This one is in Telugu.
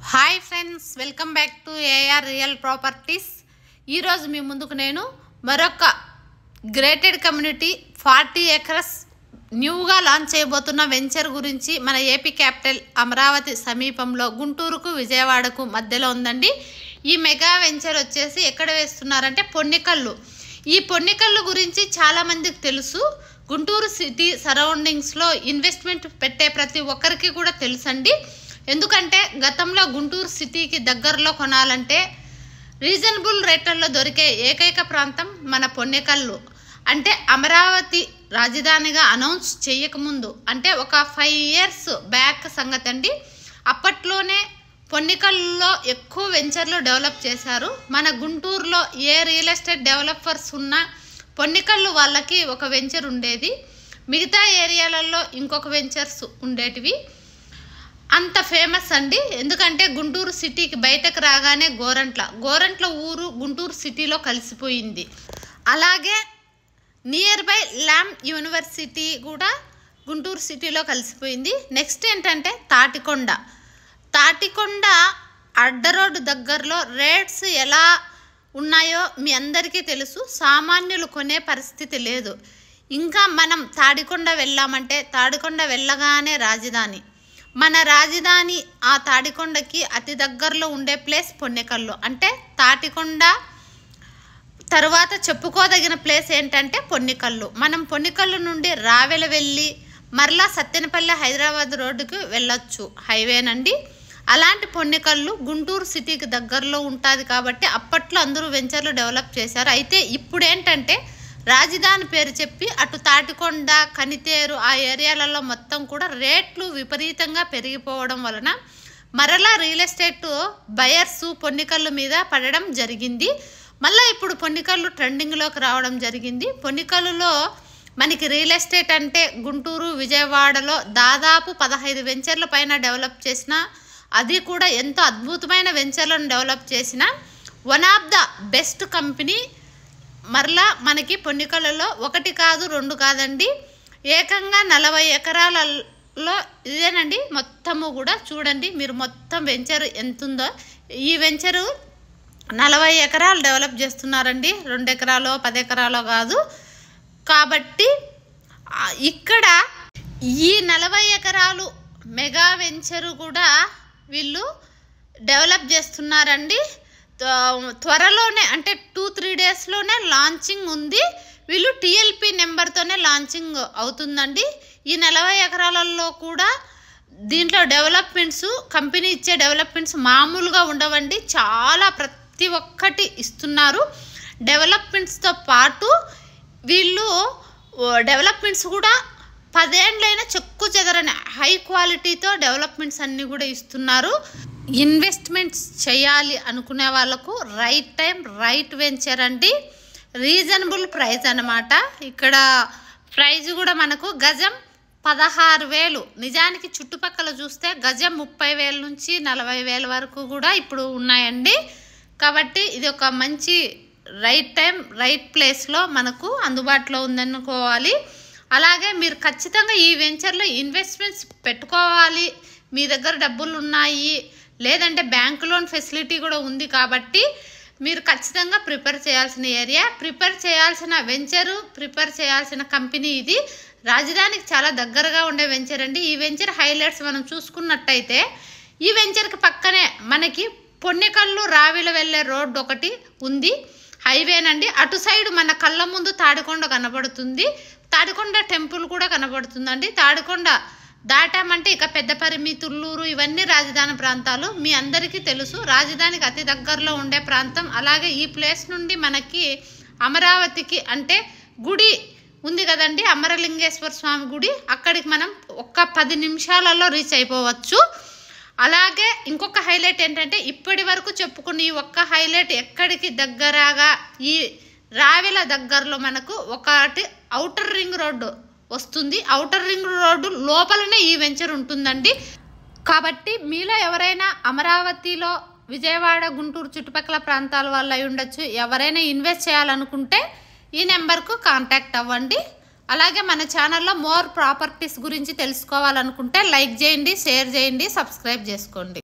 Hi friends, welcome back to AR real properties. ఈరోజు మీ ముందుకు నేను మరొక గ్రేటెడ్ కమ్యూనిటీ 40 ఎకర్స్ న్యూగా లాంచ్ చేయబోతున్న వెంచర్ గురించి మన ఏపీ క్యాపిటల్ అమరావతి సమీపంలో గుంటూరుకు విజయవాడకు మధ్యలో ఉందండి. ఈ మెగా వెంచర్ వచ్చేసి ఎక్కడ వేస్తున్నారంటే పొన్నికల్లు. ఈ పొన్నికల్లు గురించి చాలామందికి తెలుసు. గుంటూరు సిటీ సరౌండింగ్స్లో ఇన్వెస్ట్మెంట్ పెట్టే ప్రతి ఒక్కరికి కూడా తెలుసండి. ఎందుకంటే గతంలో గుంటూరు సిటీకి దగ్గరలో కొనాలంటే రీజనబుల్ రేట్లలో దొరికే ఏకైక ప్రాంతం మన పొన్నికల్లు. అంటే అమరావతి రాజధానిగా అనౌన్స్ చేయకముందు, అంటే ఒక 5 years బ్యాక్ సంగతి అండి. అప్పట్లోనే పొన్నికల్లులో ఎక్కువ వెంచర్లు డెవలప్ చేశారు. మన గుంటూరులో ఏ రియల్ ఎస్టేట్ డెవలపర్స్ ఉన్నా పొన్నికల్లు వాళ్ళకి ఒక వెంచర్ ఉండేది, మిగతా ఏరియాలలో ఇంకొక వెంచర్స్ ఉండేటివి. అంత ఫేమస్ అండి. ఎందుకంటే గుంటూరు సిటీకి బయటకు రాగానే గోరంట్ల ఊరు గుంటూరు సిటీలో కలిసిపోయింది. అలాగే నియర్ బై ల్యామ్ యూనివర్సిటీ కూడా గుంటూరు సిటీలో కలిసిపోయింది. నెక్స్ట్ ఏంటంటే తాటికొండ అడ్డ రోడ్డు దగ్గరలో రేట్స్ ఎలా ఉన్నాయో మీ అందరికీ తెలుసు. సామాన్యులు కొనే పరిస్థితి లేదు. ఇంకా మనం తాడికొండ వెళ్ళామంటే తాడికొండ వెళ్ళగానే రాజధాని. మన రాజధాని ఆ తాడికొండకి అతి దగ్గరలో ఉండే ప్లేస్ పొన్నికల్లు. అంటే తాటికొండ తర్వాత చెప్పుకోదగిన ప్లేస్ ఏంటంటే పొన్నికల్లు. మనం పొన్నికల్లు నుండి రావెల వెళ్ళి మరలా సత్తెనపల్లి హైదరాబాద్ రోడ్డుకి వెళ్ళొచ్చు, హైవేనండి. అలాంటి పొన్నికల్లు గుంటూరు సిటీకి దగ్గరలో ఉంటుంది కాబట్టి అప్పట్లో అందరూ వెంచర్లు డెవలప్ చేశారు. అయితే ఇప్పుడు ఏంటంటే రాజధాని పేరు చెప్పి అటు తాటికొండ, కనితేరు ఆ ఏరియాలలో మొత్తం కూడా రేట్లు విపరీతంగా పెరిగిపోవడం వలన మరలా రియల్ ఎస్టేట్ బయర్స్ పొన్నికల్లు మీద పడడం జరిగింది. మళ్ళీ ఇప్పుడు పొన్నికల్లు ట్రెండింగ్లోకి రావడం జరిగింది. పొన్నికల్లులో మనకి రియల్ ఎస్టేట్ అంటే గుంటూరు, విజయవాడలో దాదాపు 15 వెంచర్ల పైన డెవలప్ చేసిన, అది కూడా ఎంతో అద్భుతమైన వెంచర్లను డెవలప్ చేసిన one of the best company మరలా మనకి పొన్నికల్లులో 1 కాదు 2 కాదండి, ఏకంగా 40 ఎకరాలలో ఇదేనండి. మొత్తము కూడా చూడండి మీరు, మొత్తం వెంచర్ ఎంత ఉందో. ఈ వెంచరు 40 ఎకరాలు డెవలప్ చేస్తున్నారండి, 2 ఎకరాలో 10 ఎకరాలో కాదు. కాబట్టి ఇక్కడ ఈ 40 ఎకరాలు మెగా వెంచరు కూడా వీళ్ళు డెవలప్ చేస్తున్నారండి. త్వరలోనే అంటే 2-3 డేస్లోనే లాంచింగ్ ఉంది. వీళ్ళు టీఎల్పీ నెంబర్తోనే లాంచింగ్ అవుతుందండి. ఈ 40 ఎకరాలలో కూడా దీంట్లో డెవలప్మెంట్స్, కంపెనీ ఇచ్చే డెవలప్మెంట్స్ మామూలుగా ఉండవండి. చాలా ప్రతి ఒక్కటి ఇస్తున్నారు. డెవలప్మెంట్స్తో పాటు వీళ్ళు డెవలప్మెంట్స్ కూడా 10 ఏళ్ళైనా చెక్కు చెదరని హై క్వాలిటీతో డెవలప్మెంట్స్ అన్నీ కూడా ఇస్తున్నారు. ఇన్వెస్ట్మెంట్స్ చేయాలి అనుకునే వాళ్ళకు రైట్ టైం, రైట్ వెంచర్ అండి. రీజనబుల్ ప్రైస్ అన్నమాట. ఇక్కడ ప్రైస్ కూడా మనకు గజం 16,000. నిజానికి చుట్టుపక్కల చూస్తే గజం 30,000 నుంచి 40,000 వరకు కూడా ఇప్పుడు ఉన్నాయండి. కాబట్టి ఇది ఒక మంచి రైట్ టైం, రైట్ ప్లేస్లో మనకు అందుబాటులో ఉందనుకోవాలి. అలాగే మీరు ఖచ్చితంగా ఈ వెంచర్లో ఇన్వెస్ట్మెంట్స్ పెట్టుకోవాలి. మీ దగ్గర డబ్బులు ఉన్నాయి, లేదంటే బ్యాంక్ లోన్ ఫెసిలిటీ కూడా ఉంది. కాబట్టి మీరు ఖచ్చితంగా ప్రిపేర్ చేయాల్సిన ఏరియా, ప్రిపేర్ చేయాల్సిన వెంచరు, ప్రిపేర్ చేయాల్సిన కంపెనీ ఇది. రాజధానికి చాలా దగ్గరగా ఉండే వెంచర్ అండి. ఈ వెంచర్ హైలైట్స్ మనం చూసుకున్నట్టయితే ఈ వెంచర్కి పక్కనే మనకి పొన్నికల్లు రావిల వెళ్ళే రోడ్డు ఒకటి ఉంది, హైవేనండి. అటు సైడ్ మన కళ్ళ ముందు తాడికొండ కనబడుతుంది. తాడికొండ టెంపుల్ కూడా కనబడుతుందండి. తాడికొండ దాటామంటే ఇక పెద్దపరిమి, తుళ్ళూరు ఇవన్నీ రాజధాని ప్రాంతాలు. మీ అందరికీ తెలుసు, రాజధానికి అతి దగ్గరలో ఉండే ప్రాంతం. అలాగే ఈ ప్లేస్ నుండి మనకి అమరావతికి అంటే గుడి ఉంది కదండి, అమరలింగేశ్వర స్వామి గుడి, అక్కడికి మనం ఒక్క 10 నిమిషాలలో రీచ్ అయిపోవచ్చు. అలాగే ఇంకొక హైలైట్ ఏంటంటే ఇప్పటి వరకు చెప్పుకున్న ఈ ఒక్క హైలైట్ ఎక్కడికి దగ్గరగా ఈ రావెల దగ్గరలో మనకు ఒకటి ఔటర్ రింగ్ రోడ్డు వస్తుంది. ఔటర్ రింగ్ రోడ్డు లోపలనే ఈ వెంచర్ ఉంటుందండి. కాబట్టి మీలో ఎవరైనా అమరావతిలో విజయవాడ, గుంటూరు చుట్టుపక్కల ప్రాంతాల వాళ్ళు అయి ఉండొచ్చు, ఎవరైనా ఇన్వెస్ట్ చేయాలనుకుంటే ఈ నెంబర్కు కాంటాక్ట్ అవ్వండి. అలాగే మన ఛానల్లో మోర్ ప్రాపర్టీస్ గురించి తెలుసుకోవాలనుకుంటే లైక్ చేయండి, షేర్ చేయండి, సబ్స్క్రైబ్ చేసుకోండి.